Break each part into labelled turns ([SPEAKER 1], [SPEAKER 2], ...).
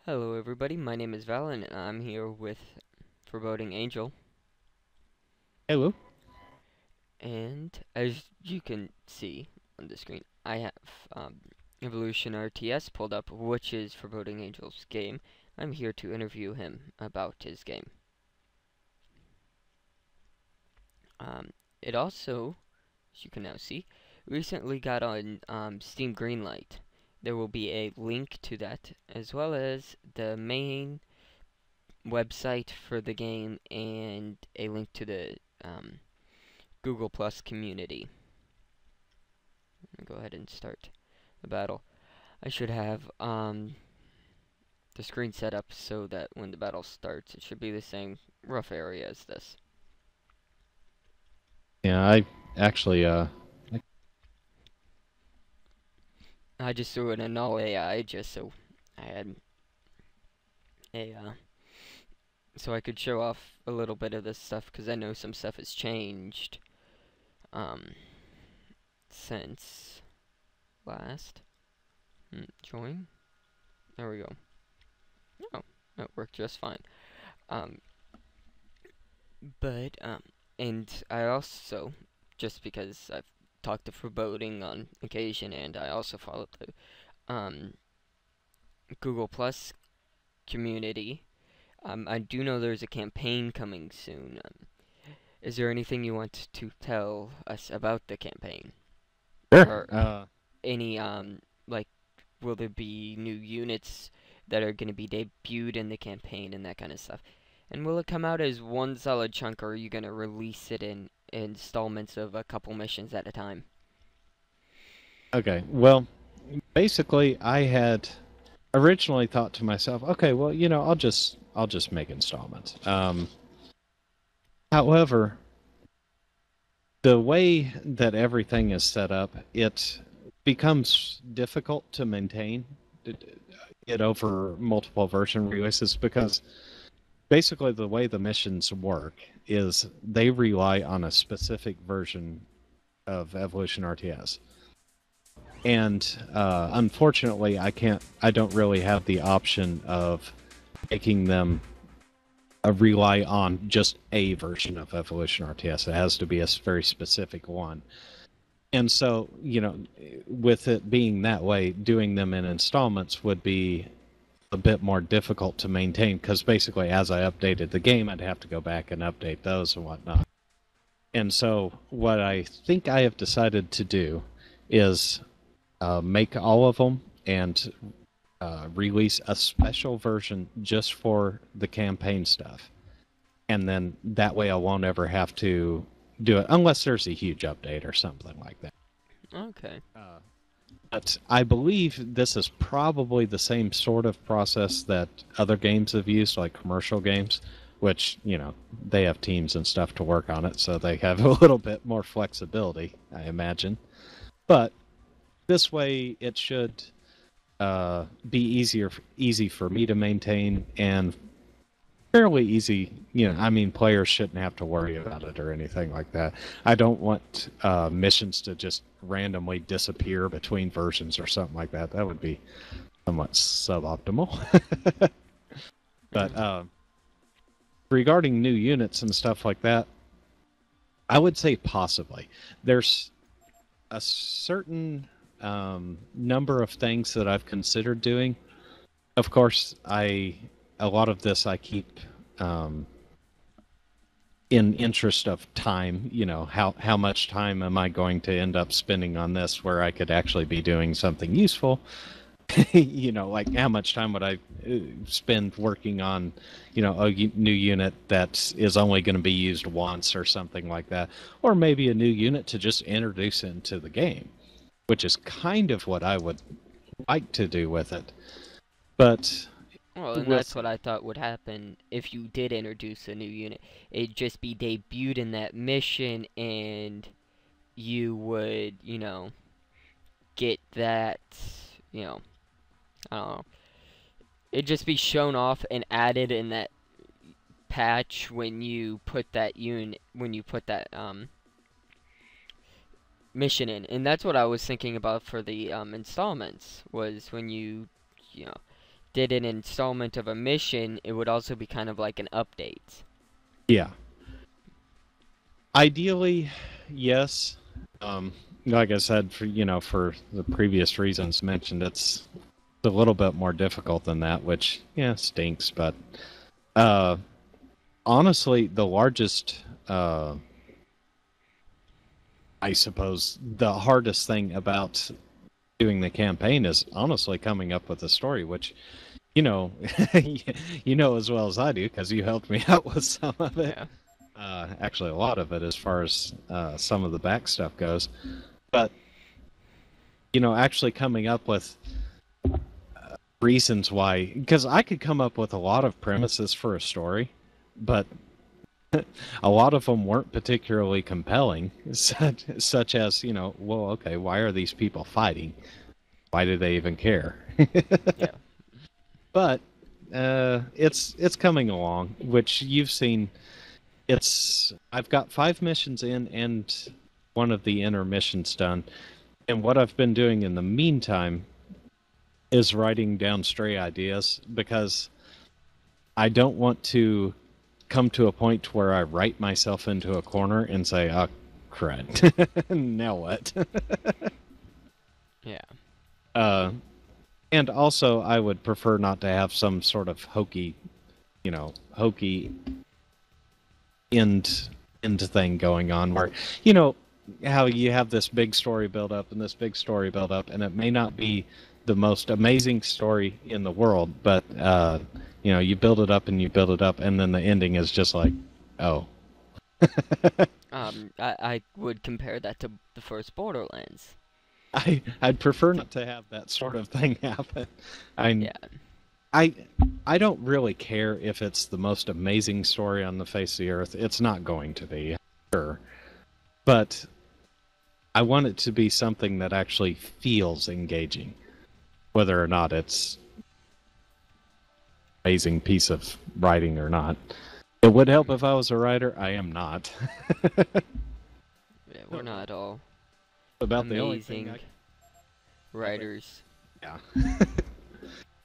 [SPEAKER 1] Hello everybody, my name is Val and I'm here with Forboding Angel.
[SPEAKER 2] Hello.
[SPEAKER 1] And as you can see on the screen, I have Evolution RTS pulled up, which is Forboding Angel's game. I'm here to interview him about his game. It also, as you can now see, recently got on Steam Greenlight. There will be a link to that, as well as the main website for the game and a link to the Google Plus community. Let me go ahead and start the battle. I should have the screen set up so that when the battle starts, it should be the same rough area as this.
[SPEAKER 2] Yeah, I actually
[SPEAKER 1] I just threw in a null AI just so I had a so I could show off a little bit of this stuff because I know some stuff has changed um since last. Join. There we go. Oh, that worked just fine. Um, but and I also, just because I've talked to Foreboding on occasion, and I also follow the Google Plus community. I do know there's a campaign coming soon. Is there anything you want to tell us about the campaign,
[SPEAKER 2] sure.
[SPEAKER 1] or any like, will there be new units that are going to be debuted in the campaign and that kind of stuff? And will it come out as one solid chunk, or are you going to release it in installments of a couple missions at a time?
[SPEAKER 2] Okay. Well, basically, I had originally thought to myself, okay, well, I'll just make installments. However, the way that everything is set up, it becomes difficult to maintain it over multiple version releases because basically the way the missions work is they rely on a specific version of Evolution RTS. And unfortunately, I don't really have the option of making them rely on just a version of Evolution RTS. It has to be a very specific one. And so, with it being that way, doing them in installments would be a bit more difficult to maintain because basically, as I updated the game, I'd have to go back and update those and whatnot. And so, what I think I have decided to do is make all of them and release a special version just for the campaign stuff. And then that way I won't ever have to do it unless there's a huge update or something like that.
[SPEAKER 1] Okay.
[SPEAKER 2] But I believe this is probably the same sort of process that other games have used, like commercial games, which, they have teams and stuff to work on it, so they have a little bit more flexibility, I imagine. But this way, it should be easy for me to maintain and fairly easy. I mean, players shouldn't have to worry about it or anything like that. I don't want missions to just randomly disappear between versions or something like that. That would be somewhat suboptimal. But
[SPEAKER 1] Mm.
[SPEAKER 2] regarding new units and stuff like that, I would say possibly. There's a certain number of things that I've considered doing. Of course, a lot of this I keep in interest of time. How much time am I going to end up spending on this where I could actually be doing something useful? Like how much time would I spend working on, a new unit that is only going to be used once or something like that, or maybe a new unit to just introduce into the game, which is kind of what I would like to do with it. But
[SPEAKER 1] Well, and
[SPEAKER 2] we'll
[SPEAKER 1] that's
[SPEAKER 2] see.
[SPEAKER 1] what I thought would happen if you did introduce a new unit. It'd just be debuted in that mission, and you would, get that, you know, I don't know. It'd just be shown off and added in that patch when you put that mission in. And that's what I was thinking about for the installments, was when you know, did an installment of a mission, it would also be kind of like an update.
[SPEAKER 2] Yeah. Ideally, yes. Like I said, for the previous reasons mentioned, it's a little bit more difficult than that, which stinks. But honestly, the largest, I suppose, the hardest thing about doing the campaign is honestly coming up with a story, which you know, you know as well as I do because you helped me out with some of it.
[SPEAKER 1] Yeah.
[SPEAKER 2] Actually, a lot of it as far as some of the back stuff goes. But, actually coming up with reasons why, because I could come up with a lot of premises for a story, but a lot of them weren't particularly compelling, such as, well, okay, why are these people fighting? Why do they even care?
[SPEAKER 1] Yeah.
[SPEAKER 2] But it's coming along, which you've seen. I've got 5 missions in and one of the inner missions done. And what I've been doing in the meantime is writing down stray ideas because I don't want to come to a point where I write myself into a corner and say, oh, crud. Now what?
[SPEAKER 1] Yeah.
[SPEAKER 2] And also, I would prefer not to have some sort of hokey end thing going on where, how you have this big story build up and this big story build up, and it may not be the most amazing story in the world, but you build it up and you build it up, and then the ending is just like, oh.
[SPEAKER 1] I would compare that to the first Borderlands.
[SPEAKER 2] I'd prefer not to have that sort of thing happen.
[SPEAKER 1] Yeah.
[SPEAKER 2] I don't really care if it's the most amazing story on the face of the earth. It's not going to be, sure. But I want it to be something that actually feels engaging, whether or not it's an amazing piece of writing or not. It would help if I was a writer. I am not.
[SPEAKER 1] Yeah, we're not all
[SPEAKER 2] About
[SPEAKER 1] amazing
[SPEAKER 2] the only thing
[SPEAKER 1] writers.
[SPEAKER 2] Yeah.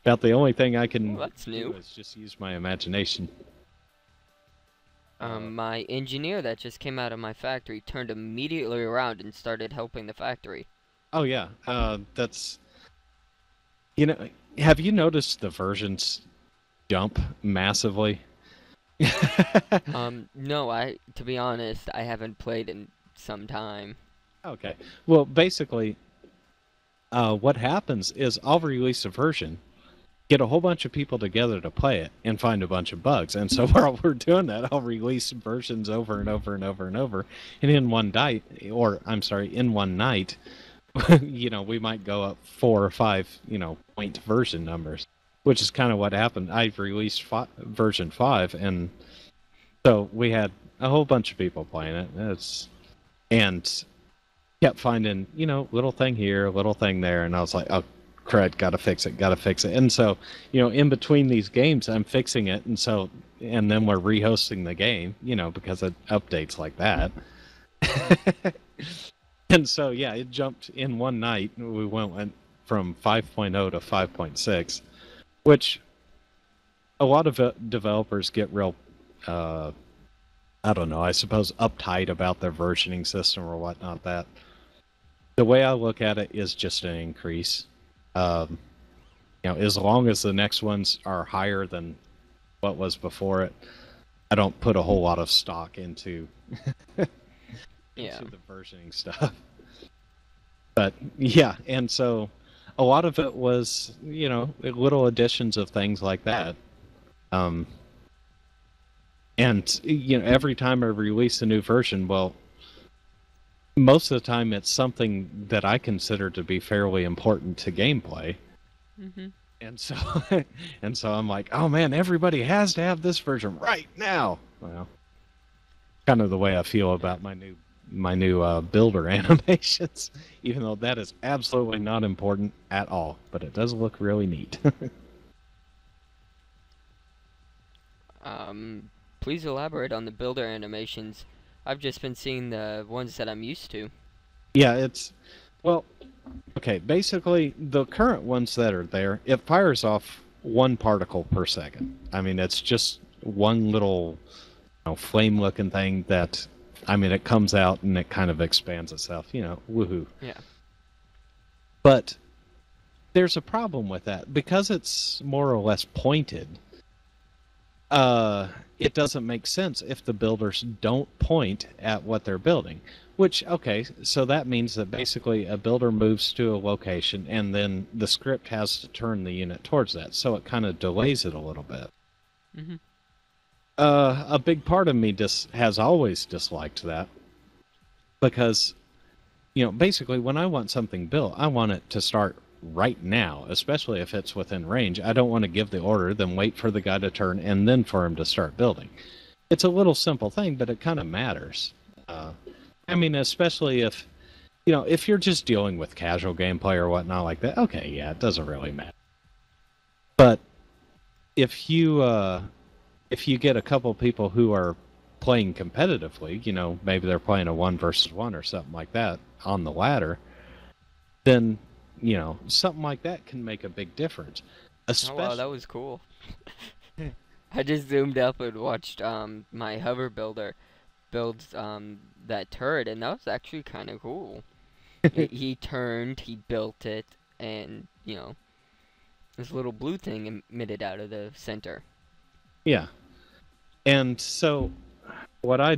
[SPEAKER 2] About the only thing I can
[SPEAKER 1] That's new.
[SPEAKER 2] do is just use my imagination.
[SPEAKER 1] My engineer that just came out of my factory turned immediately around and started helping the factory.
[SPEAKER 2] Oh yeah, that's. Have you noticed the versions jump massively?
[SPEAKER 1] No, to be honest, I haven't played in some time.
[SPEAKER 2] Okay. Well, basically, what happens is I'll release a version, get a whole bunch of people together to play it, and find a bunch of bugs. And so while we're doing that, I'll release versions over and over and over and over. And in one night, we might go up 4 or 5, point version numbers, which is kind of what happened. I've released version 5, and so we had a whole bunch of people playing it. And kept finding, little thing here, little thing there, and I was like, oh, crud, gotta fix it. And so, in between these games, I'm fixing it, and then we're rehosting the game, because it updates like that. And so, yeah, it jumped in one night. We went from 5.0 to 5.6, which a lot of developers get real, I don't know, I suppose uptight about their versioning system or whatnot. That the way I look at it is just an increase. As long as the next ones are higher than what was before it, I don't put a whole lot of stock into
[SPEAKER 1] Yeah.
[SPEAKER 2] the versioning stuff. But yeah, and so a lot of it was, little additions of things like that. And every time I release a new version, well, most of the time it's something that I consider to be fairly important to gameplay.
[SPEAKER 1] Mm-hmm.
[SPEAKER 2] And so I'm like, oh man, everybody has to have this version right now. Well, kind of the way I feel about my new builder animations, even though that is absolutely not important at all, but it does look really neat.
[SPEAKER 1] Please elaborate on the builder animations. I've just been seeing the ones that I'm used to.
[SPEAKER 2] Yeah, well, okay, basically the current ones that are there, it fires off one particle per second. I mean, it's just one little flame-looking thing that, I mean, it comes out and it kind of expands itself. Woohoo.
[SPEAKER 1] Yeah.
[SPEAKER 2] But there's a problem with that because it's more or less pointed. It doesn't make sense if the builders don't point at what they're building. Which, okay, so that means that basically a builder moves to a location and then the script has to turn the unit towards that, so it kind of delays it a little bit.
[SPEAKER 1] Mm-hmm.
[SPEAKER 2] A big part of me has always disliked that because, basically when I want something built, I want it to start right now, especially if it's within range. I don't want to give the order, then wait for the guy to turn, and then for him to start building. It's a little simple thing, but it kind of matters. I mean, especially if you're just dealing with casual gameplay or whatnot like that, okay, yeah, it doesn't really matter. But if you get a couple people who are playing competitively, maybe they're playing a 1 versus 1 or something like that on the ladder, then something like that can make a big difference.
[SPEAKER 1] Oh wow, that was cool. I just zoomed up and watched my hover builder build that turret, and that was actually kind of cool. He turned, he built it, and this little blue thing emitted out of the center.
[SPEAKER 2] Yeah. And so what I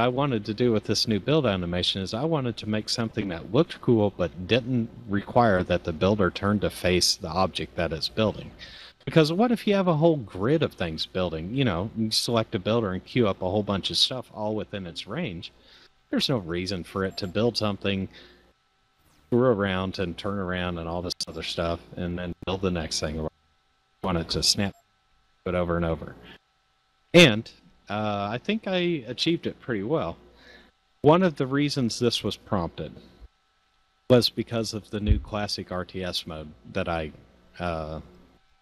[SPEAKER 2] wanted to do with this new build animation is I wanted to make something that looked cool but didn't require that the builder turn to face the object that it's building. Because what if you have a whole grid of things building? You select a builder and queue up a whole bunch of stuff all within its range. There's no reason for it to build something, screw around and turn around and all this other stuff, and then build the next thing. I want it to snap it over and over. And I think I achieved it pretty well. One of the reasons this was prompted was because of the new classic RTS mode that I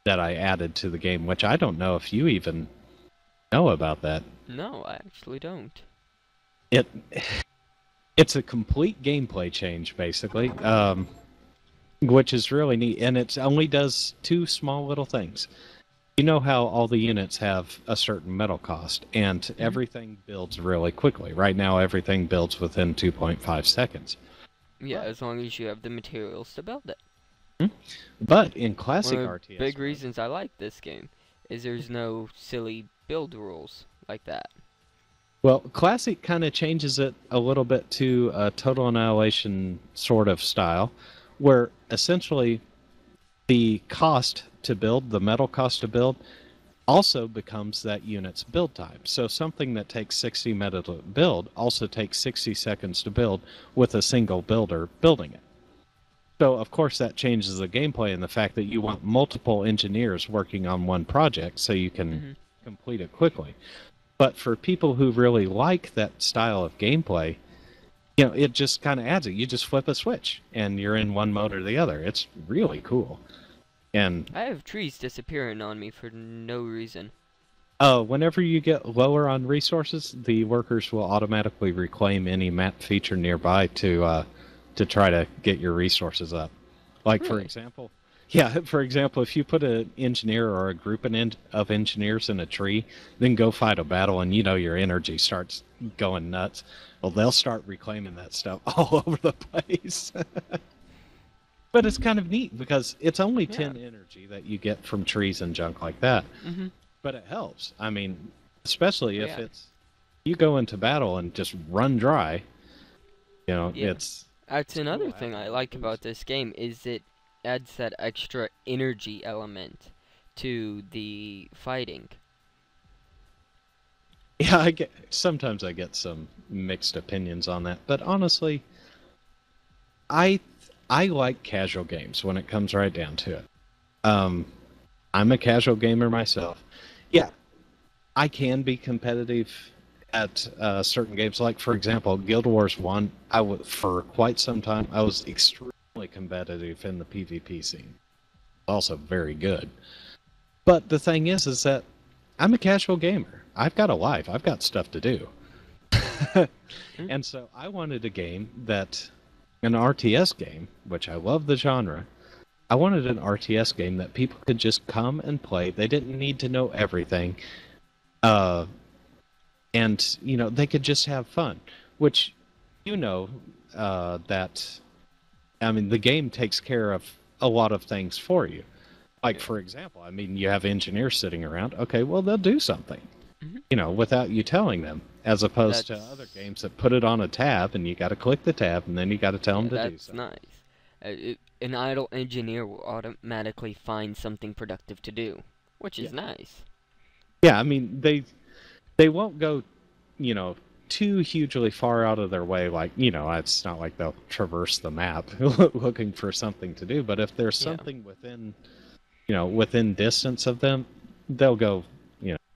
[SPEAKER 2] added to the game, which I don't know if you even know about that.
[SPEAKER 1] No, I actually don't.
[SPEAKER 2] It's a complete gameplay change, basically, which is really neat, and it only does 2 small little things. You know how all the units have a certain metal cost, and everything builds really quickly. Right now, everything builds within 2.5 seconds.
[SPEAKER 1] Yeah, as long as you have the materials to build it.
[SPEAKER 2] But in classic
[SPEAKER 1] One of the
[SPEAKER 2] RTS
[SPEAKER 1] big
[SPEAKER 2] mode,
[SPEAKER 1] reasons I like this game is there's no silly build rules like that.
[SPEAKER 2] well, classic kind of changes it a little bit to a Total Annihilation sort of style, where essentially the cost to build, the metal cost to build, also becomes that unit's build time. So something that takes 60 metal to build also takes 60 seconds to build with a single builder building it. So, of course, that changes the gameplay in the fact that you want multiple engineers working on one project so you can complete it quickly. But for people who really like that style of gameplay, it just kind of adds it. You just flip a switch and you're in one mode or the other. It's really cool. And
[SPEAKER 1] I have trees disappearing on me for no reason.
[SPEAKER 2] whenever you get lower on resources, the workers will automatically reclaim any map feature nearby to try to get your resources up. Like,
[SPEAKER 1] Really?
[SPEAKER 2] for example, if you put an engineer or a group of engineers in a tree, then go fight a battle and your energy starts going nuts, well, they'll start reclaiming that stuff all over the place. But it's kind of neat because it's only 10 energy that you get from trees and junk like that. But it helps. I mean, especially if you go into battle and just run dry, it's...
[SPEAKER 1] That's another thing I like about this game is it adds that extra energy element to the fighting.
[SPEAKER 2] Yeah, sometimes I get some mixed opinions on that, but honestly, I like casual games when it comes right down to it. I'm a casual gamer myself. Yeah, I can be competitive at certain games. Like, for example, Guild Wars 1, for quite some time, I was extremely competitive in the PvP scene. Also very good. But the thing is that I'm a casual gamer. I've got a life. I've got stuff to do. And so I wanted a game an RTS game, which I love the genre, I wanted an RTS game that people could just come and play. They didn't need to know everything. Uh, and, they could just have fun, which, you know, that, I mean, the game takes care of a lot of things for you. Like,
[SPEAKER 1] Yeah.
[SPEAKER 2] for example, I mean, you have engineers sitting around. Okay, well, they'll do something,
[SPEAKER 1] Hmm.
[SPEAKER 2] without you telling them, as opposed to other
[SPEAKER 1] That's
[SPEAKER 2] games that put it on a tab and you got to click the tab and then you got to tell them
[SPEAKER 1] yeah,
[SPEAKER 2] to do
[SPEAKER 1] that's
[SPEAKER 2] something.
[SPEAKER 1] nice. An idle engineer will automatically find something productive to do, which
[SPEAKER 2] Yeah.
[SPEAKER 1] is nice.
[SPEAKER 2] Yeah, I mean, they won't go, you know, too hugely far out of their way. Like, it's not like they'll traverse the map looking for something to do. But if there's
[SPEAKER 1] Yeah.
[SPEAKER 2] something within distance of them, they'll go,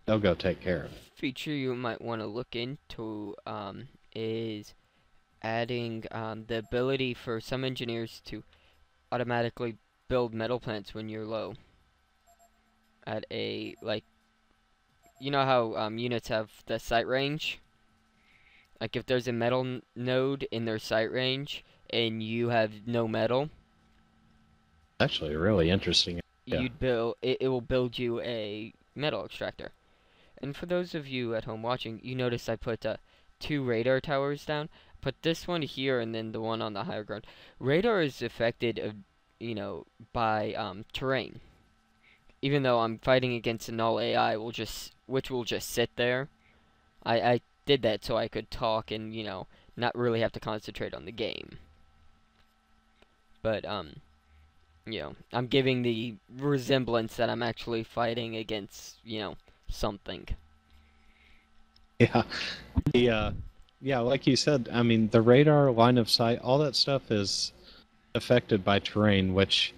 [SPEAKER 2] they'll go take care of it.
[SPEAKER 1] Feature you might want to look into is adding the ability for some engineers to automatically build metal plants when you're low at a like you know how units have the sight range. Like if there's a metal node in their sight range and you have no metal,
[SPEAKER 2] Actually, really interesting. Yeah.
[SPEAKER 1] it will build you a metal extractor. And for those of you at home watching, you notice I put two radar towers down. Put this one here and then the one on the higher ground. Radar is affected, by terrain. Even though I'm fighting against a null AI, which will just sit there. I did that so I could talk and not really have to concentrate on the game. But I'm giving the resemblance that I'm actually fighting against something.
[SPEAKER 2] Yeah. Yeah, like you said, I mean, the radar, line of sight, all that stuff is affected by terrain, which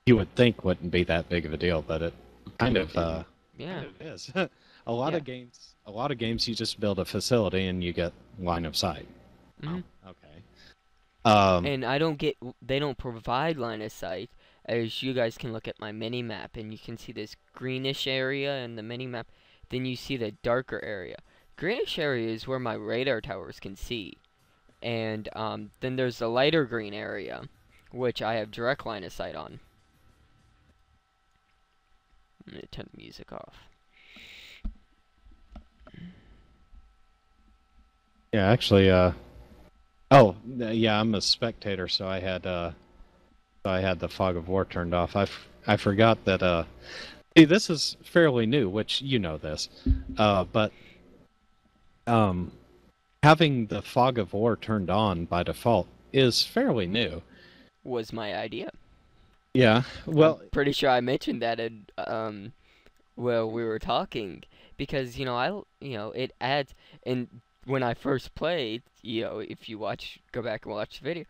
[SPEAKER 2] you would think wouldn't be that big of a deal, but it kind of
[SPEAKER 1] Yeah.
[SPEAKER 2] is.
[SPEAKER 1] Yeah.
[SPEAKER 2] A lot of games you just build a facility and you get line of sight. Oh,
[SPEAKER 1] Hmm.
[SPEAKER 2] okay. Um,
[SPEAKER 1] And they don't provide line of sight, as you guys can look at my mini map and you can see this greenish area in the mini map. Then you see the darker area. Greenish area is where my radar towers can see, and then there's the lighter green area, which I have direct line of sight on. I'm gonna turn the music off.
[SPEAKER 2] yeah, actually, yeah, I'm a spectator, so I had the fog of war turned off. I forgot that see, this is fairly new, which you know this. But um having the fog of war turned on by default is fairly new.
[SPEAKER 1] Was my idea.
[SPEAKER 2] Yeah.
[SPEAKER 1] I'm
[SPEAKER 2] Well,
[SPEAKER 1] pretty sure I mentioned that in, well, we were talking because it adds. And when I first played, if you go back and watch the video,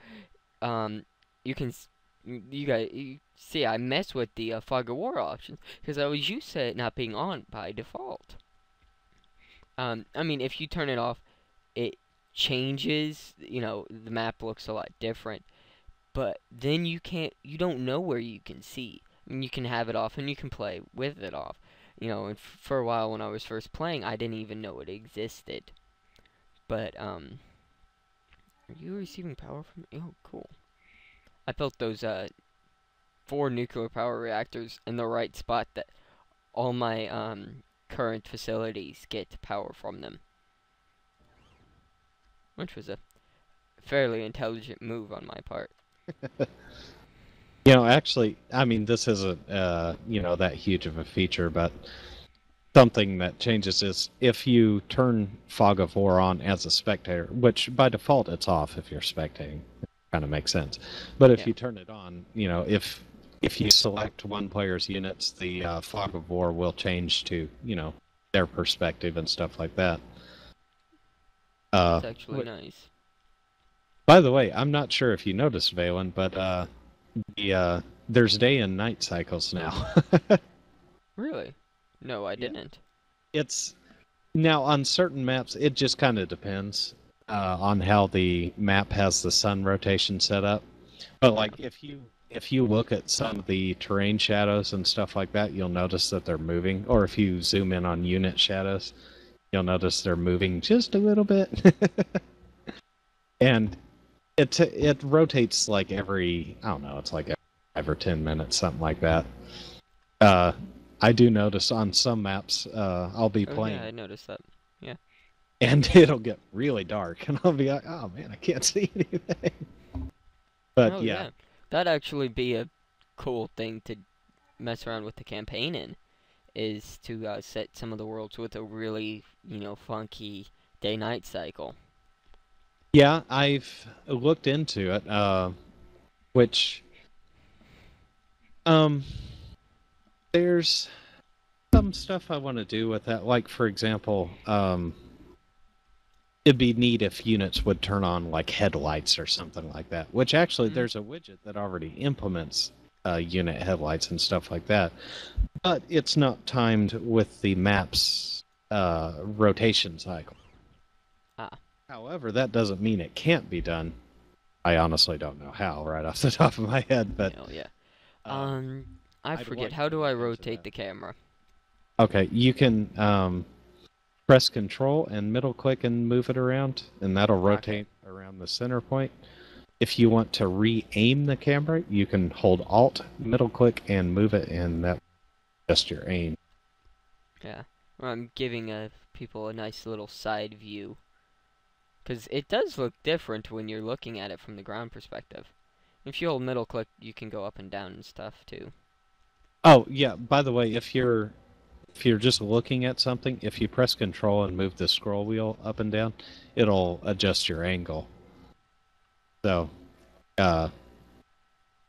[SPEAKER 1] um you can you guys you see I mess with the fog of war options because I was used to it not being on by default. I mean, if you turn it off, it changes. The map looks a lot different, but then you don't know where you can see. I mean, you can have it off and you can play with it off. And for a while when I was first playing, I didn't even know it existed. But are you receiving power from? Oh, cool. I built those 4 nuclear power reactors in the right spot that all my current facilities get power from them, which was a fairly intelligent move on my part.
[SPEAKER 2] actually, I mean, this isn't that huge of a feature, but something that changes is if you turn fog of war on as a spectator, which by default it's off if you're spectating. Kind of makes sense. But if
[SPEAKER 1] Yeah.
[SPEAKER 2] you turn it on, if you select one player's units, the fog of war will change to their perspective and stuff like that.
[SPEAKER 1] That's actually
[SPEAKER 2] Wh-
[SPEAKER 1] nice.
[SPEAKER 2] by the way, I'm not sure if you noticed, Valen, but there's day and night cycles now.
[SPEAKER 1] Really? No, I
[SPEAKER 2] Yeah.
[SPEAKER 1] didn't.
[SPEAKER 2] It's now on certain maps. It just kind of depends on how the map has the sun rotation set up. But
[SPEAKER 1] Yeah.
[SPEAKER 2] like if you look at some of the terrain shadows and stuff like that, you'll notice that they're moving. Or if you zoom in on unit shadows, you'll notice they're moving just a little bit. And it rotates like every, I don't know, it's like every 5 or 10 minutes, something like that. Uh, I do notice on some maps, I'll be
[SPEAKER 1] Oh yeah, I
[SPEAKER 2] playing
[SPEAKER 1] noticed that. Yeah.
[SPEAKER 2] and it'll get really dark, and I'll be like, "Oh man, I can't see anything." But
[SPEAKER 1] Oh
[SPEAKER 2] yeah,
[SPEAKER 1] yeah. That'd actually be a cool thing to mess around with the campaign in, is to set some of the worlds with a really, funky day-night cycle.
[SPEAKER 2] yeah, I've looked into it, which um, there's some stuff I want to do with that. Like for example, it'd be neat if units would turn on like headlights or something like that. Which actually,
[SPEAKER 1] Mm.
[SPEAKER 2] there's a widget that already implements unit headlights and stuff like that. But it's not timed with the map's rotation cycle.
[SPEAKER 1] Ah.
[SPEAKER 2] However, that doesn't mean it can't be done. I honestly don't know how, right off the top of my head, but
[SPEAKER 1] Oh yeah.
[SPEAKER 2] um,
[SPEAKER 1] I
[SPEAKER 2] I'd
[SPEAKER 1] forget.
[SPEAKER 2] like
[SPEAKER 1] How
[SPEAKER 2] to
[SPEAKER 1] do I
[SPEAKER 2] look into
[SPEAKER 1] rotate
[SPEAKER 2] that.
[SPEAKER 1] the camera?
[SPEAKER 2] Okay, you can press Control and middle click and move it around, and that'll
[SPEAKER 1] Okay.
[SPEAKER 2] rotate around the center point. If you want to re-aim the camera, you can hold Alt, middle click, and move it, and that's just your aim.
[SPEAKER 1] Yeah. Well, I'm giving people a nice little side view, because it does look different when you're looking at it from the ground perspective. If you hold middle click, you can go up and down and stuff too.
[SPEAKER 2] Oh yeah, by the way, if you're just looking at something, if you press Control and move the scroll wheel up and down, it'll adjust your angle. So, uh,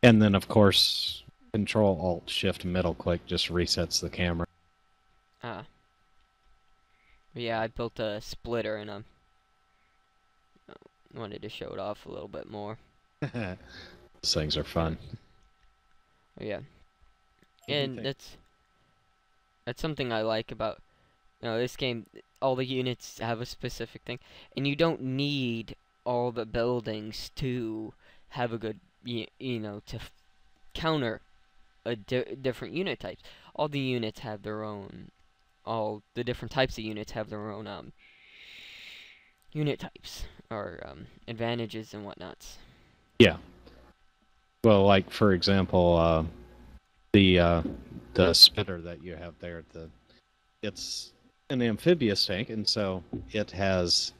[SPEAKER 2] and then of course, Control Alt Shift middle click just resets the camera.
[SPEAKER 1] Ah. Yeah, I built a splitter and I wanted to show it off a little bit more.
[SPEAKER 2] Those things are fun.
[SPEAKER 1] Oh, yeah.
[SPEAKER 2] What do you
[SPEAKER 1] And
[SPEAKER 2] think?
[SPEAKER 1] that's something I like about this game. All the units have a specific thing, and you don't need all the buildings to have a good to counter different unit types. All the units have their own. All the different types of units have their own unit types or advantages and whatnots.
[SPEAKER 2] Yeah. Well, like for example, the uh, the spitter that you have there, it's an amphibious tank, and so it has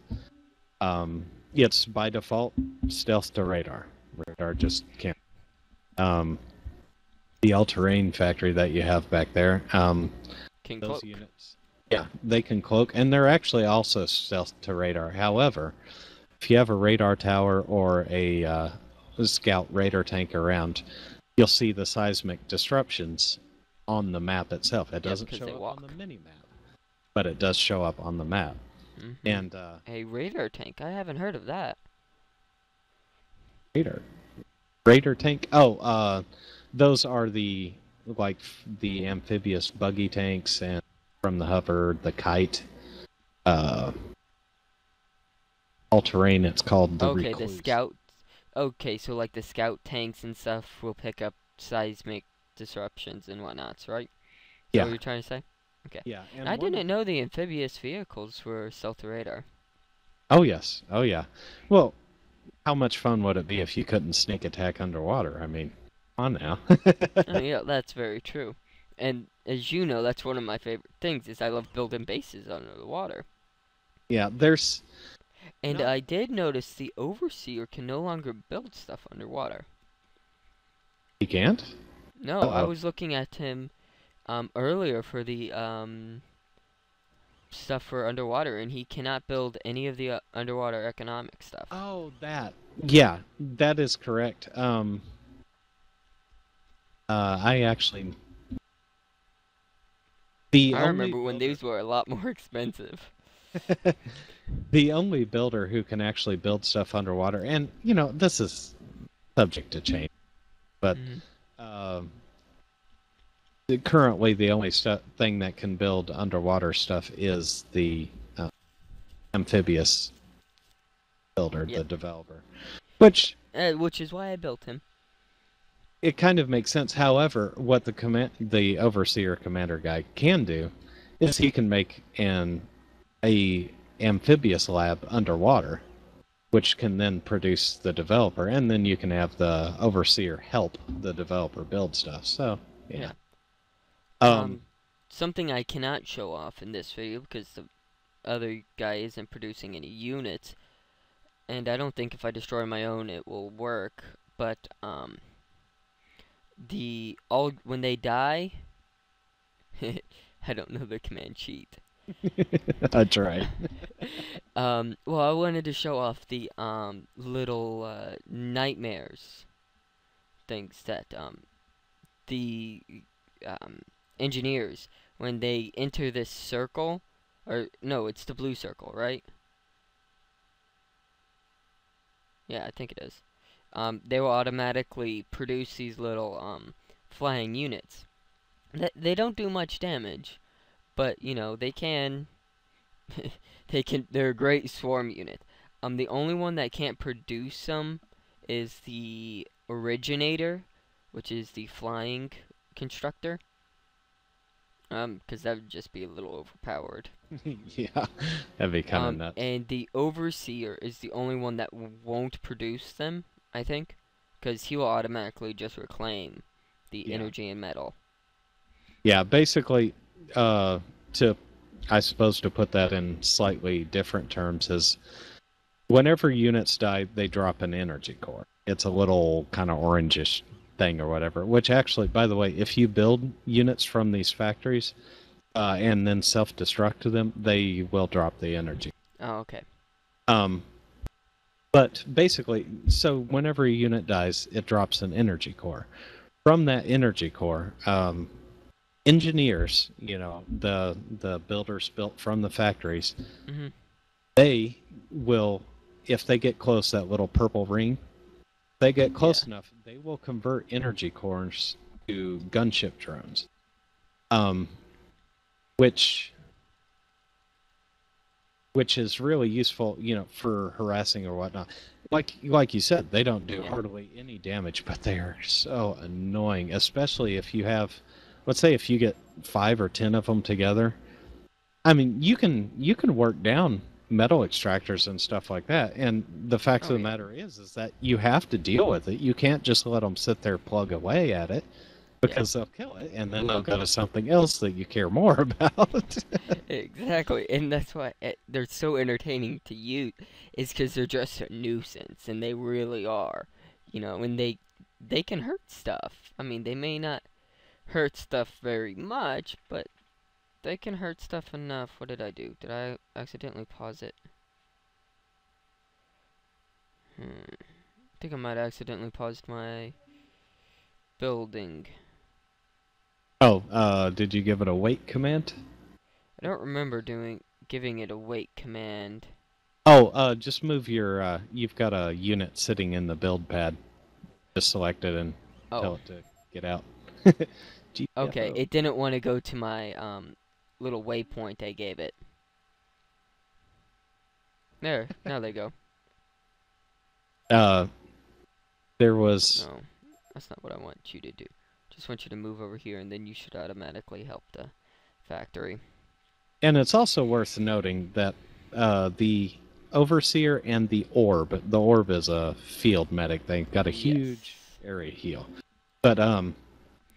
[SPEAKER 2] it's by default stealth to radar. Radar just can't. Um, the all-terrain factory that you have back there,
[SPEAKER 1] Can
[SPEAKER 2] those
[SPEAKER 1] cloak.
[SPEAKER 2] units, yeah, they can cloak, and they're actually also stealth to radar. However, if you have a radar tower or a scout radar tank around, you'll see the seismic disruptions on the map itself. It
[SPEAKER 1] Yeah,
[SPEAKER 2] doesn't
[SPEAKER 1] because they
[SPEAKER 2] show up on the
[SPEAKER 1] walk.
[SPEAKER 2] mini map, but it does show up on the map.
[SPEAKER 1] Mm-hmm.
[SPEAKER 2] And
[SPEAKER 1] A radar tank. I haven't heard of that.
[SPEAKER 2] radar radar tank. Oh, those are the like the amphibious buggy tanks, and from the hover, the kite, uh, all terrain. It's called the
[SPEAKER 1] Okay, the
[SPEAKER 2] recluse.
[SPEAKER 1] scout. Okay, so like the scout tanks and stuff will pick up seismic disruptions and whatnots, right? Is that what
[SPEAKER 2] Yeah,
[SPEAKER 1] you're trying to say? Okay.
[SPEAKER 2] yeah,
[SPEAKER 1] I
[SPEAKER 2] and one of
[SPEAKER 1] didn't know the amphibious vehicles were stealth radar.
[SPEAKER 2] oh yes, oh yeah. Well, how much fun would it be if you couldn't sneak attack underwater? I mean, come on now.
[SPEAKER 1] Oh, yeah, that's very true. And as you know, that's one of my favorite things is I love building bases under the water.
[SPEAKER 2] Yeah, there's
[SPEAKER 1] And
[SPEAKER 2] not.
[SPEAKER 1] I did notice the overseer can no longer build stuff underwater.
[SPEAKER 2] You can't.
[SPEAKER 1] No, I
[SPEAKER 2] Uh-oh.
[SPEAKER 1] was looking at him earlier for the stuff for underwater, and he cannot build any of the underwater economic stuff.
[SPEAKER 2] Oh, that. Yeah, that is correct. I actually the
[SPEAKER 1] I
[SPEAKER 2] only
[SPEAKER 1] remember when
[SPEAKER 2] builder
[SPEAKER 1] these were a lot more expensive.
[SPEAKER 2] the only builder who can actually build stuff underwater, and this is subject to change, but
[SPEAKER 1] Hmm.
[SPEAKER 2] um, currently the only thing that can build underwater stuff is the amphibious builder, the
[SPEAKER 1] Yep.
[SPEAKER 2] developer, which
[SPEAKER 1] Which is why I built him.
[SPEAKER 2] it kind of makes sense. However, what the overseer commander guy can do is he can make a amphibious lab underwater. which can then produce the developer, and then you can have the overseer help the developer build stuff. So, yeah.
[SPEAKER 1] Yeah.
[SPEAKER 2] Um,
[SPEAKER 1] Something I cannot show off in this video because the other guy isn't producing any units, and I don't think if I destroy my own it will work. But the all when they die, I don't know the command sheet.
[SPEAKER 2] That's right.
[SPEAKER 1] Well, I wanted to show off the little nightmares things that the um engineers, when they enter this circle, or no, it's the blue circle, right? Yeah, I think it is. They will automatically produce these little flying units. They don't do much damage, but you know they can. They're a great swarm unit. The only one that can't produce them is the originator, which is the flying constructor. 'Cause that would just be a little overpowered.
[SPEAKER 2] Yeah, that'd be kind of nuts.
[SPEAKER 1] And the overseer is the only one that won't produce them, I think, 'cause he will automatically just reclaim the
[SPEAKER 2] Yeah.
[SPEAKER 1] energy and metal.
[SPEAKER 2] Yeah, basically, to I suppose to put that in slightly different terms is whenever units die, they drop an energy core. It's a little kind of orangish thing or whatever. Which actually, by the way, if you build units from these factories and then self-destruct to them, they will drop the energy.
[SPEAKER 1] Oh, okay.
[SPEAKER 2] Um, but basically, so whenever a unit dies, it drops an energy core. From that energy core, engineers, the builders built from the factories,
[SPEAKER 1] Mm-hmm.
[SPEAKER 2] they will, if they get close, that little purple ring, they get close enough, they will convert energy cores to gunship drones, which is really useful, for harassing or whatnot. Like you said, they don't do hardly any damage, but they are so annoying, especially if you have, let's say, if you get 5 or 10 of them together. I mean, you can work down metal extractors and stuff like that. And the fact of the matter is that you have to deal with it. You can't just let them sit there plug away at it, because they'll kill it, and then they'll go to something else that you care more about.
[SPEAKER 1] Exactly, and that's why they're so entertaining to use. Is because they're just a nuisance, and they really are. And they can hurt stuff. I mean, they may not hurt stuff very much, but they can hurt stuff enough. What did I do? Did I accidentally pause it? I think I might have accidentally paused my building.
[SPEAKER 2] Oh, did you give it a wait command?
[SPEAKER 1] I don't remember giving it a wait command.
[SPEAKER 2] Oh, just move your, you've got a unit sitting in the build pad. Just select it and tell it to get out.
[SPEAKER 1] Okay, it didn't want to go to my little waypoint I gave it. There, now they go.
[SPEAKER 2] There was...
[SPEAKER 1] No, that's not what I want you to do. Just want you to move over here, and then you should automatically help the factory.
[SPEAKER 2] And it's also worth noting that the Overseer and the Orb is a field medic. They've got a huge area heal. But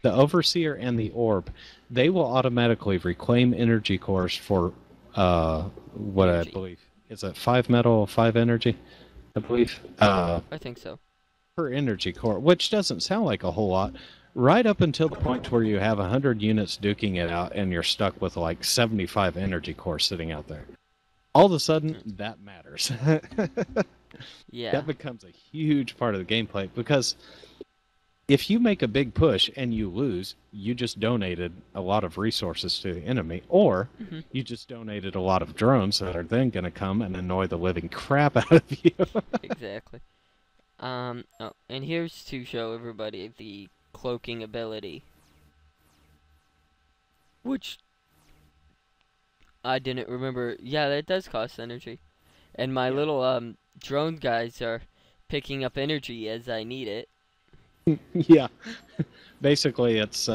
[SPEAKER 2] the Overseer and the Orb, they will automatically reclaim energy cores for what energy. I believe. Is it 5 metal, 5 energy? I believe.
[SPEAKER 1] I think so.
[SPEAKER 2] Per energy core, which doesn't sound like a whole lot. Right up until the point where you have 100 units duking it out and you're stuck with like 75 energy cores sitting out there. All of a sudden, that matters.
[SPEAKER 1] Yeah.
[SPEAKER 2] That becomes a huge part of the gameplay, because if you make a big push and you lose, you just donated a lot of resources to the enemy, or you just donated a lot of drones that are then going to come and annoy the living crap out of you.
[SPEAKER 1] Exactly. Oh, and here's to show everybody the cloaking ability, which I didn't remember. Yeah, that does cost energy, and my little drone guys are picking up energy as I need it.
[SPEAKER 2] Yeah, basically it's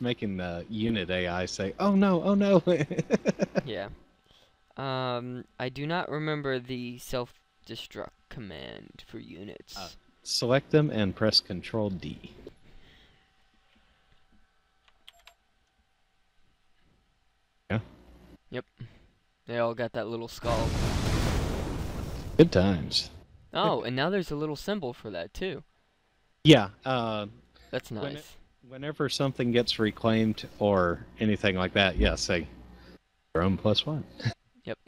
[SPEAKER 2] making the unit AI say, "Oh no, oh no."
[SPEAKER 1] Yeah. I do not remember the Destruct command for units.
[SPEAKER 2] Select them and press Control D. Yeah.
[SPEAKER 1] Yep. They all got that little skull.
[SPEAKER 2] Good times.
[SPEAKER 1] Oh, and now there's a little symbol for that too.
[SPEAKER 2] Yeah.
[SPEAKER 1] That's nice.
[SPEAKER 2] Whenever something gets reclaimed or anything like that, yeah, say Rome +1.
[SPEAKER 1] Yep.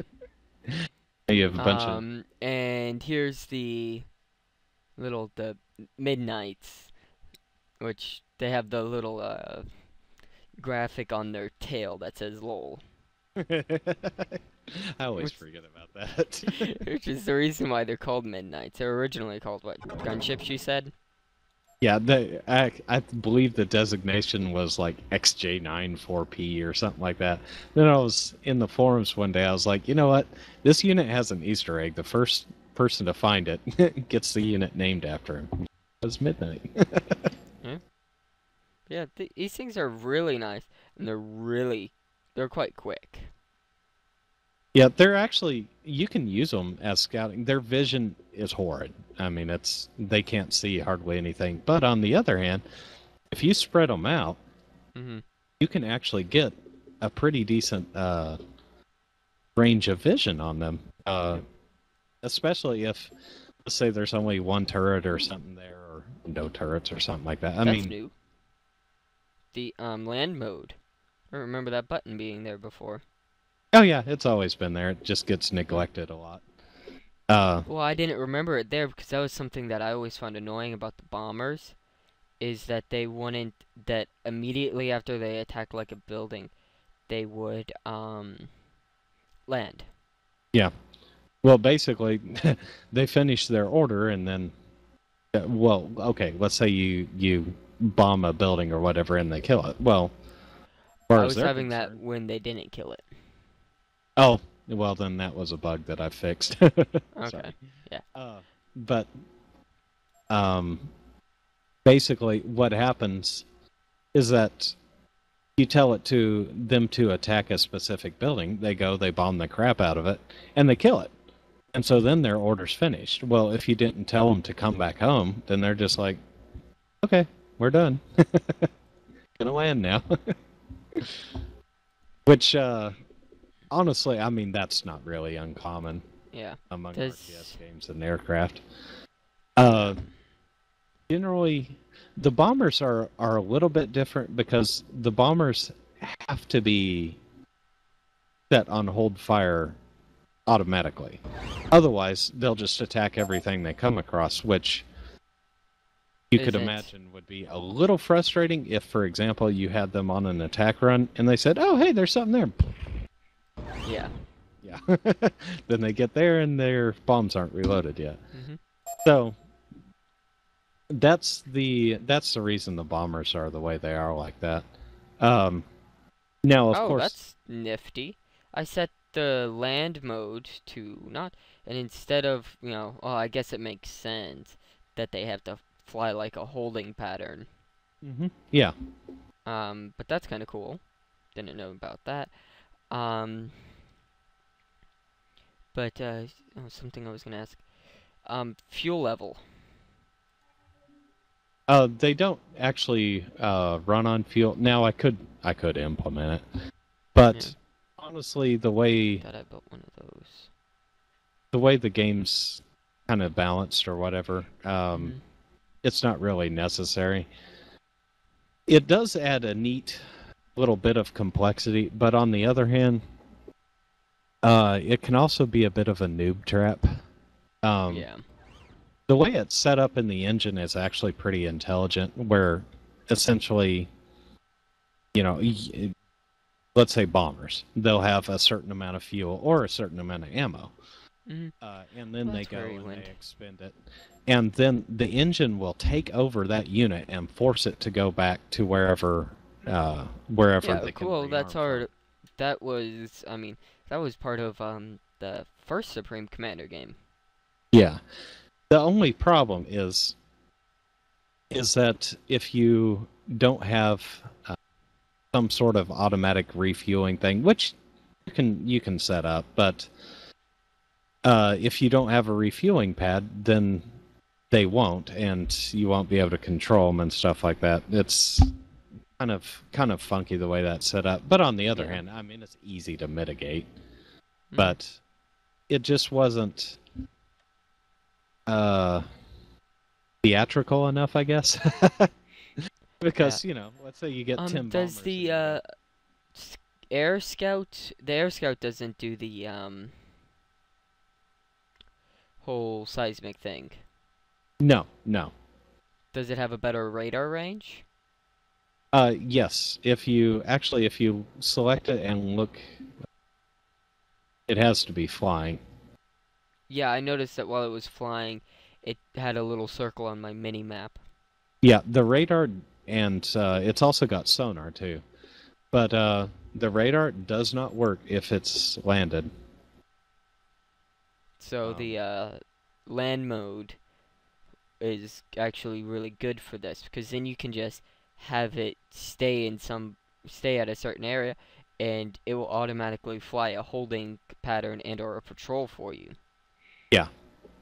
[SPEAKER 2] You have a bunch of.
[SPEAKER 1] And here's the midnights, which they have the little graphic on their tail that says "lol."
[SPEAKER 2] I always forget about that.
[SPEAKER 1] Which is the reason why they're called midnights. They're originally called what? Gunships, you said?
[SPEAKER 2] Yeah, I believe the designation was like XJ94P or something like that. Then I was in the forums one day. I was like, you know what? This unit has an Easter egg. The first person to find it gets the unit named after him. It was Midnight.
[SPEAKER 1] Yeah, these things are really nice, and they're quite quick.
[SPEAKER 2] Yeah, they're actually, you can use them as scouting. Their vision is horrid. I mean, they can't see hardly anything. But on the other hand, if you spread them out, you can actually get a pretty decent range of vision on them. Especially if, let's say, there's only one turret or something there, or no turrets or something like that.
[SPEAKER 1] That's new. The land mode. I remember that button being there before.
[SPEAKER 2] Oh yeah, it's always been there. It just gets neglected a lot.
[SPEAKER 1] Well, I didn't remember it there because that was something that I always found annoying about the bombers, is that they wouldn't, that immediately after they attack like a building, they would land.
[SPEAKER 2] Yeah. Well, basically, they finish their order and then, well, okay, let's say you bomb a building or whatever and they kill it. Well,
[SPEAKER 1] I was having that when they didn't kill it.
[SPEAKER 2] Oh, well, then that was a bug that I fixed.
[SPEAKER 1] Okay. Yeah.
[SPEAKER 2] But basically, what happens is that you tell it to them to attack a specific building. They go, they bomb the crap out of it, and they kill it. And so then their order's finished. Well, if you didn't tell them to come back home, then they're just like, okay, we're done. Gonna land now. Which, honestly, I mean, that's not really uncommon.
[SPEAKER 1] Yeah.
[SPEAKER 2] Among RTS games and aircraft. Generally, the bombers are a little bit different because the bombers have to be set on hold fire automatically. Otherwise, they'll just attack everything they come across, which you could imagine would be a little frustrating if, for example, you had them on an attack run and they said, oh, hey, there's something there.
[SPEAKER 1] Yeah.
[SPEAKER 2] Yeah. Then they get there and their bombs aren't reloaded yet. So that's the reason the bombers are the way they are like that. Now, of course,
[SPEAKER 1] that's nifty. I set the land mode to not, and instead of, well, I guess it makes sense that they have to fly like a holding pattern.
[SPEAKER 2] Yeah.
[SPEAKER 1] But that's kind of cool. Didn't know about that. But something I was gonna ask. Fuel level.
[SPEAKER 2] They don't actually run on fuel. Now I could implement it, but honestly, the way
[SPEAKER 1] Thought I built one of those.
[SPEAKER 2] The way the game's kind of balanced or whatever, it's not really necessary. It does add a neat little bit of complexity, but on the other hand, it can also be a bit of a noob trap.
[SPEAKER 1] Yeah.
[SPEAKER 2] The way it's set up in the engine is actually pretty intelligent, where essentially, let's say bombers, they'll have a certain amount of fuel or a certain amount of ammo. And then they go and they expend it. And then the engine will take over that unit and force it to go back to wherever they can
[SPEAKER 1] cool. That's hard. That was part of the first Supreme Commander game.
[SPEAKER 2] Yeah. The only problem is that if you don't have some sort of automatic refueling thing, which you can set up, but if you don't have a refueling pad, then they won't, and you won't be able to control them and stuff like that. It's kind of funky the way that's set up. But on the other
[SPEAKER 1] Yeah.
[SPEAKER 2] hand, I mean, it's easy to mitigate.
[SPEAKER 1] Hmm.
[SPEAKER 2] But it just wasn't uh, theatrical enough, I guess.
[SPEAKER 1] Yeah.
[SPEAKER 2] Because, let's say you get 10
[SPEAKER 1] Does
[SPEAKER 2] bombers in
[SPEAKER 1] the
[SPEAKER 2] the game.
[SPEAKER 1] Air Scout, the Air Scout doesn't do the whole seismic thing.
[SPEAKER 2] No, no.
[SPEAKER 1] Does it have a better radar range?
[SPEAKER 2] Yes, if you select it and look, it has to be flying.
[SPEAKER 1] Yeah, I noticed that while it was flying, it had a little circle on my mini map.
[SPEAKER 2] Yeah, the radar, and it's also got sonar too. But the radar does not work if it's landed.
[SPEAKER 1] So
[SPEAKER 2] Um,
[SPEAKER 1] the land mode is actually really good for this because then you can just have it stay at a certain area and it will automatically fly a holding pattern and or a patrol for you,
[SPEAKER 2] yeah.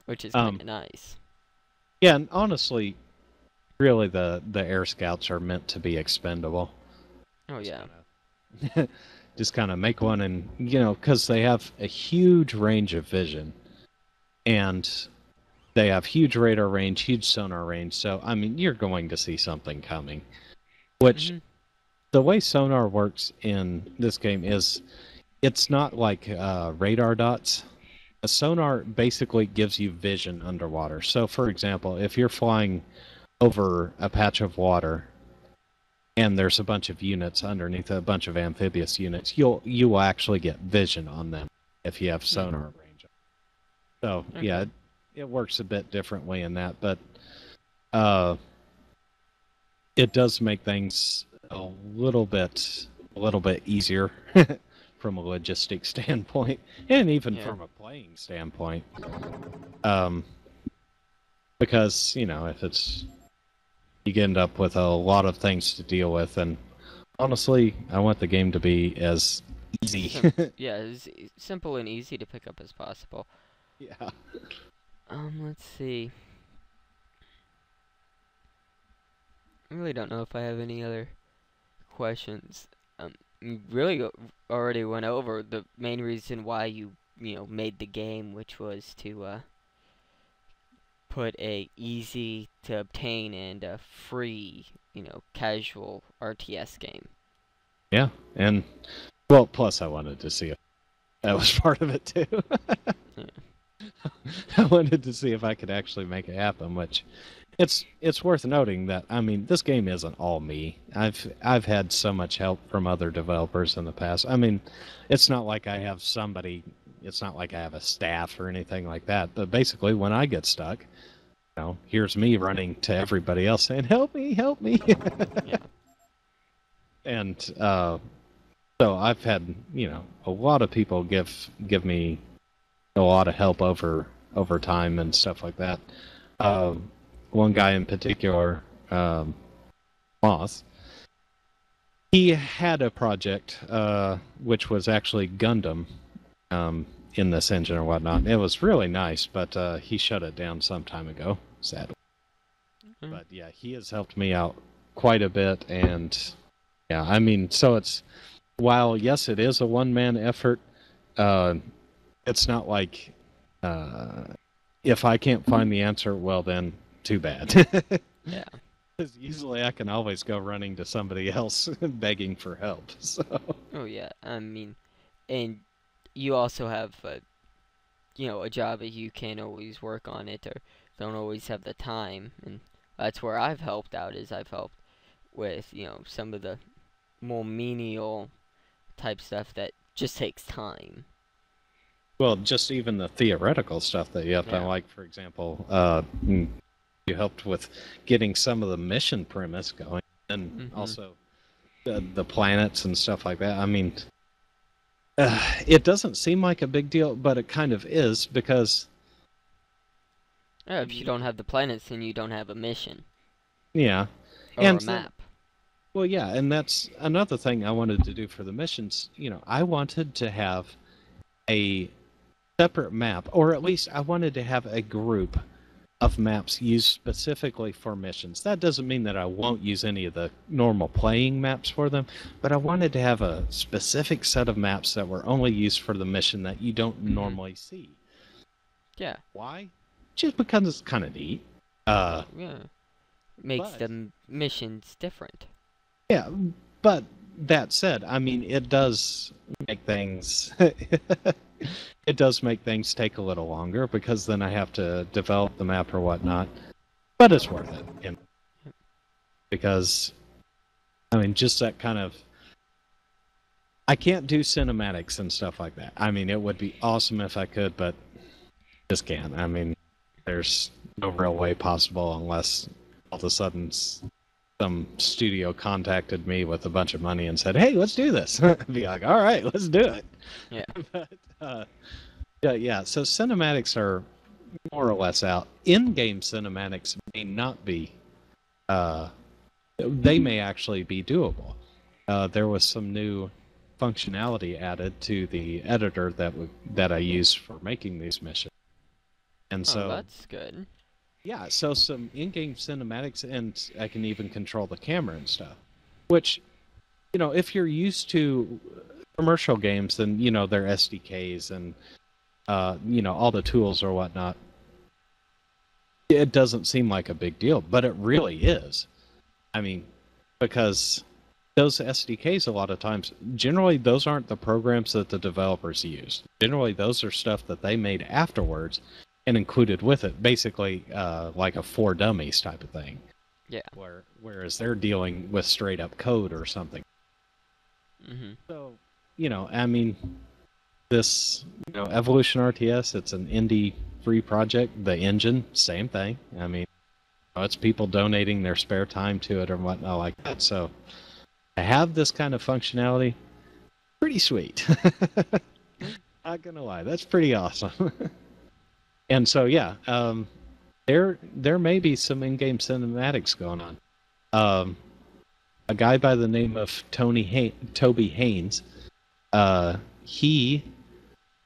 [SPEAKER 1] which is kind
[SPEAKER 2] Um,
[SPEAKER 1] of nice.
[SPEAKER 2] yeah, and honestly, really, the Air Scouts are meant to be expendable.
[SPEAKER 1] Oh
[SPEAKER 2] Just
[SPEAKER 1] yeah.
[SPEAKER 2] kind of, just kind of make one, and because they have a huge range of vision, and they have huge radar range, huge sonar range. So I mean, you're going to see something coming. Which
[SPEAKER 1] Mhm.
[SPEAKER 2] the way sonar works in this game is it's not like radar dots. A sonar basically gives you vision underwater. So, for example, if you're flying over a patch of water and there's a bunch of units underneath, a bunch of amphibious units, you will actually get vision on them if you have
[SPEAKER 1] Hmm.
[SPEAKER 2] sonar range. So yeah,
[SPEAKER 1] Okay.
[SPEAKER 2] it works a bit differently in that, but uh, it does make things a little bit easier from a logistic standpoint, and even
[SPEAKER 1] Yeah.
[SPEAKER 2] from a playing standpoint. Um, because if it's you end up with a lot of things to deal with, and honestly, I want the game to be as easy.
[SPEAKER 1] Yeah, as simple and easy to pick up as possible.
[SPEAKER 2] Yeah.
[SPEAKER 1] Let's see. I really don't know if I have any other questions. You really already went over the main reason why you made the game, which was to put a easy to obtain and a free, casual RTS game.
[SPEAKER 2] Yeah, and well, plus I wanted to see if that was part of it too.
[SPEAKER 1] Yeah.
[SPEAKER 2] I wanted to see if I could actually make it happen, which it's worth noting that I mean this game isn't all me. I've had so much help from other developers in the past. I mean, it's not like I have somebody. It's not like I have a staff or anything like that. But basically, when I get stuck, here's me running to everybody else saying, "Help me, help me,"
[SPEAKER 1] Yeah.
[SPEAKER 2] and so I've had a lot of people give me a lot of help over time and stuff like that. Um, One guy in particular, Moss, he had a project which was actually Gundam um, in this engine or whatnot. It was really nice, but he shut it down some time ago, sadly.
[SPEAKER 1] Mm.
[SPEAKER 2] But yeah, he has helped me out quite a bit, and yeah, I mean, so it's while yes, it is a one-man effort. Uh, it's not like uh, if I can't find the answer, well then, too bad.
[SPEAKER 1] Yeah.
[SPEAKER 2] Because usually I can always go running to somebody else begging for help. So
[SPEAKER 1] Oh yeah. I mean, and you also have a job that you can't always work on it or don't always have the time, and that's where I've helped out. Is I've helped with some of the more menial type stuff that just takes time.
[SPEAKER 2] well, just even the theoretical stuff that you have to
[SPEAKER 1] Yeah.
[SPEAKER 2] like, for example, you helped with getting some of the mission premise going, and
[SPEAKER 1] Mhm.
[SPEAKER 2] also the planets and stuff like that. I mean, it doesn't seem like a big deal, but it kind of is because
[SPEAKER 1] Yeah,
[SPEAKER 2] you
[SPEAKER 1] if you don't
[SPEAKER 2] need,
[SPEAKER 1] have the planets, then you don't have a mission
[SPEAKER 2] yeah,
[SPEAKER 1] or a
[SPEAKER 2] and then
[SPEAKER 1] map.
[SPEAKER 2] well, yeah, and that's another thing I wanted to do for the missions. I wanted to have a separate map, or at least I wanted to have a group of maps used specifically for missions. That doesn't mean that I won't use any of the normal playing maps for them, but I wanted to have a specific set of maps that were only used for the mission that you don't
[SPEAKER 1] Mhm.
[SPEAKER 2] normally see.
[SPEAKER 1] Yeah.
[SPEAKER 2] Why? Just because it's kind of neat.
[SPEAKER 1] Yeah. Makes
[SPEAKER 2] But
[SPEAKER 1] the missions different.
[SPEAKER 2] yeah, but that said, I mean, it does make things it does make things take a little longer because then I have to develop the map or whatnot. But it's worth it, you know, because I mean, just that kind of I can't do cinematics and stuff like that. I mean, it would be awesome if I could, but just can't. I mean, there's no real way possible unless all of a sudden some studio contacted me with a bunch of money and said, "Hey, let's do this." I'd be like, "All right, let's do it."
[SPEAKER 1] Yeah.
[SPEAKER 2] But yeah, yeah. So cinematics are more or less out. In-game cinematics may not be. Uh, they may actually be doable. There was some new functionality added to the editor that I use for making these missions, and
[SPEAKER 1] Oh,
[SPEAKER 2] so
[SPEAKER 1] that's good.
[SPEAKER 2] yeah, so some in-game cinematics, and I can even control the camera and stuff. Which, you know, if you're used to commercial games, then you know their SDKs and you know all the tools or whatnot. It doesn't seem like a big deal, but it really is. I mean, because those SDKs a lot of times, generally those aren't the programs that the developers use. Generally, those are stuff that they made afterwards and included with it, basically like a for dummies type of thing.
[SPEAKER 1] Yeah.
[SPEAKER 2] Whereas they're dealing with straight up code or something.
[SPEAKER 1] Mhm.
[SPEAKER 2] So, you know, I mean, this, you know, Evolution RTS, it's an indie free project. The engine, same thing. I mean, it's people donating their spare time to it or whatnot like that. So to have this kind of functionality, pretty sweet.
[SPEAKER 1] Mm.
[SPEAKER 2] Not gonna lie, that's pretty awesome. And so yeah, there may be some in-game cinematics going on. Um, a guy by the name of Toby Haynes, he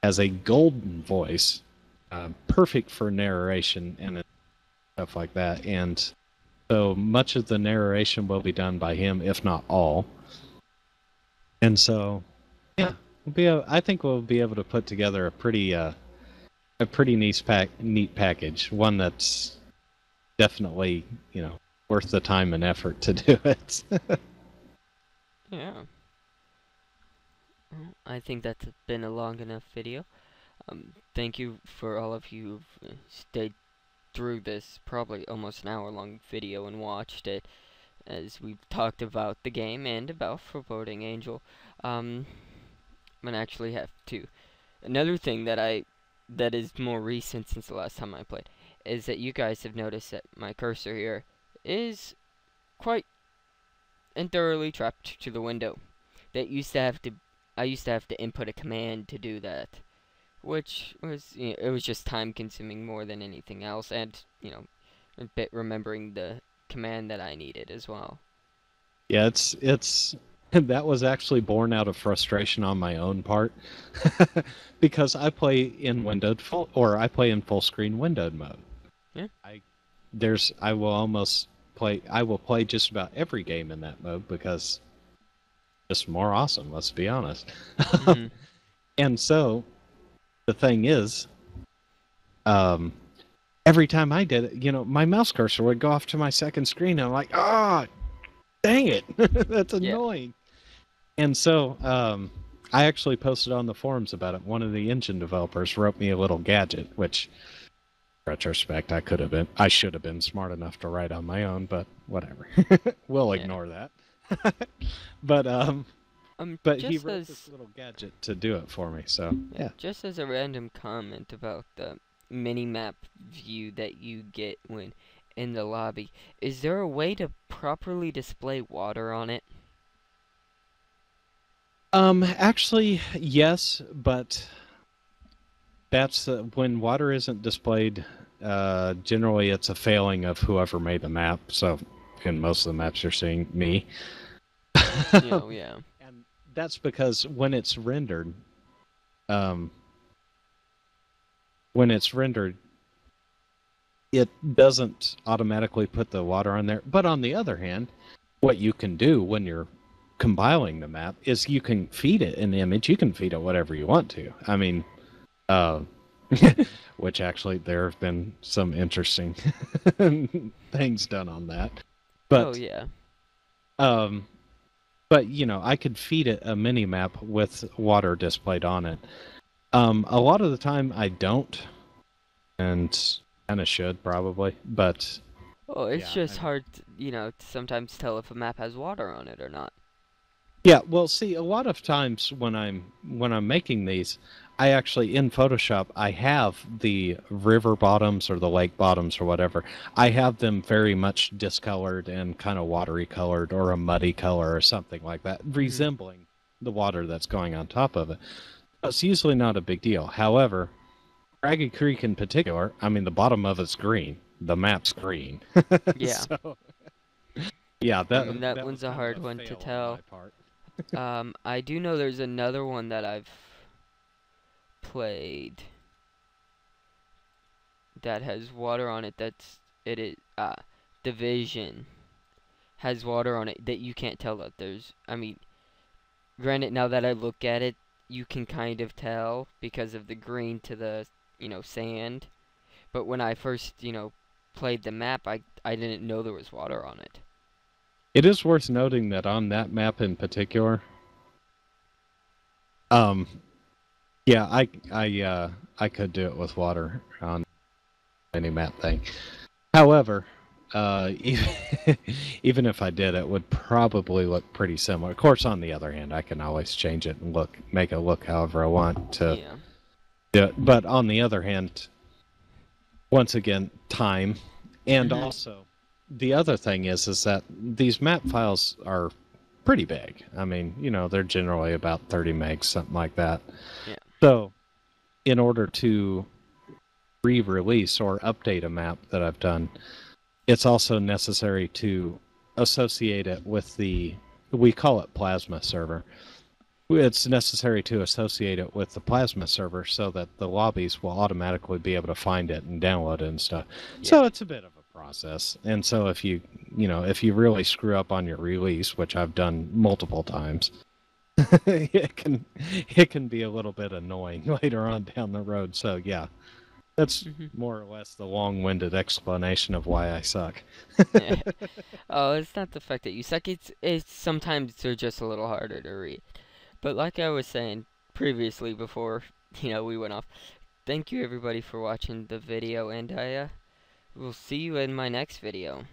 [SPEAKER 2] has a golden voice, perfect for narration and stuff like that. And so much of the narration will be done by him, if not all. And so, yeah, I think we'll be able to put together a pretty neat package, one that's definitely, you know, worth the time and effort to do it.
[SPEAKER 1] Yeah. Well, I think that's been a long enough video. Thank you for all of you who've stayed through this probably almost an hour long video and watched it as we've talked about the game and about Foreboding Angel. I'm gonna actually have to. Another thing that is more recent since the last time I played is that you guys have noticed that my cursor here is quite and thoroughly trapped to the window. That used to have to I used to have to input a command to do that, which was, you know, it was just time consuming more than anything else, and, you know, a bit remembering the command that I needed as well.
[SPEAKER 2] Yeah, it's that was actually born out of frustration on my own part because I play in windowed full or I play in full screen windowed mode.
[SPEAKER 1] Yeah.
[SPEAKER 2] I I will almost play I will play just about every game in that mode because it's more awesome, let's be honest.
[SPEAKER 1] Mhm.
[SPEAKER 2] And so the thing is, um every time I did it, you know, my mouse cursor would go off to my second screen and I'm like, "Ah, dang it." That's
[SPEAKER 1] Yeah.
[SPEAKER 2] annoying. And so, I actually posted on the forums about it. One of the engine developers wrote me a little gadget, which, retrospect, I should have been smart enough to write on my own, but whatever. We'll
[SPEAKER 1] Yeah.
[SPEAKER 2] ignore that. but, but he
[SPEAKER 1] Just
[SPEAKER 2] wrote this
[SPEAKER 1] as
[SPEAKER 2] little gadget to do it for me. So
[SPEAKER 1] yeah,
[SPEAKER 2] yeah.
[SPEAKER 1] just as a random comment about the mini map view that you get when in the lobby, is there a way to properly display water on it?
[SPEAKER 2] Actually, yes, but that's when water isn't displayed. Generally, it's a failing of whoever made the map. So, in most of the maps, you're seeing me.
[SPEAKER 1] You know, yeah.
[SPEAKER 2] And that's because when it's rendered, um, when it's rendered, it doesn't automatically put the water on there. But on the other hand, what you can do when you're compiling the map is you can feed it an image. You can feed it whatever you want to. I mean, uh, which actually there have been some interesting things done on that.
[SPEAKER 1] Oh
[SPEAKER 2] But
[SPEAKER 1] yeah.
[SPEAKER 2] um, but I could feed it a mini map with water displayed on it. A lot of the time I don't, and kind of should probably, but
[SPEAKER 1] Oh, it's
[SPEAKER 2] yeah, I
[SPEAKER 1] just
[SPEAKER 2] mean,
[SPEAKER 1] hard, to sometimes tell if a map has water on it or not.
[SPEAKER 2] yeah. Well, see, a lot of times when I'm making these, I actually in Photoshop I have the river bottoms or the lake bottoms or whatever. I have them very much discolored and kind of watery colored or a muddy color or something like that,
[SPEAKER 1] Mhm.
[SPEAKER 2] resembling the water that's going on top of it. It's usually not a big deal. However, Craggy Creek in particular, I mean, the bottom of it's green. The map's green.
[SPEAKER 1] Yeah.
[SPEAKER 2] So, yeah,
[SPEAKER 1] That
[SPEAKER 2] that was
[SPEAKER 1] one's a
[SPEAKER 2] kind of
[SPEAKER 1] hard
[SPEAKER 2] a
[SPEAKER 1] one to
[SPEAKER 2] fail on my
[SPEAKER 1] tell.
[SPEAKER 2] part.
[SPEAKER 1] I do know there's another one that I've played that has water on it. It is Division has water on it that you can't tell that there's. I mean, granted, now that I look at it, you can kind of tell because of the green to the sand. But when I first played the map, I didn't know there was water on it.
[SPEAKER 2] It is worth noting that on that map in particular, um, yeah, I could do it with water on any map thing. However, even, even if I did, it would probably look pretty similar. Of course, on the other hand, I can always change it and make it look however I want to
[SPEAKER 1] Yeah.
[SPEAKER 2] do it. But on the other hand, once again, time, and
[SPEAKER 1] Mhm.
[SPEAKER 2] also the other thing is that these map files are pretty big. I mean, they're generally about 30 megs, something like that.
[SPEAKER 1] Yeah.
[SPEAKER 2] So, in order to re-release or update a map that I've done, it's also necessary to associate it with we call it plasma server. It's necessary to associate it with the plasma server so that the lobbies will automatically be able to find it and download it and stuff.
[SPEAKER 1] Yeah.
[SPEAKER 2] So it's a bit of a process. And so if you really screw up on your release, which I've done multiple times, it can be a little bit annoying later on down the road. So yeah, that's
[SPEAKER 1] Mhm.
[SPEAKER 2] more or less the long-winded explanation of why I suck.
[SPEAKER 1] Oh, it's not the fact that you suck. It's sometimes they're just a little harder to read. But like I was saying previously before, we went off. Thank you everybody for watching the video, and I will see you in my next video.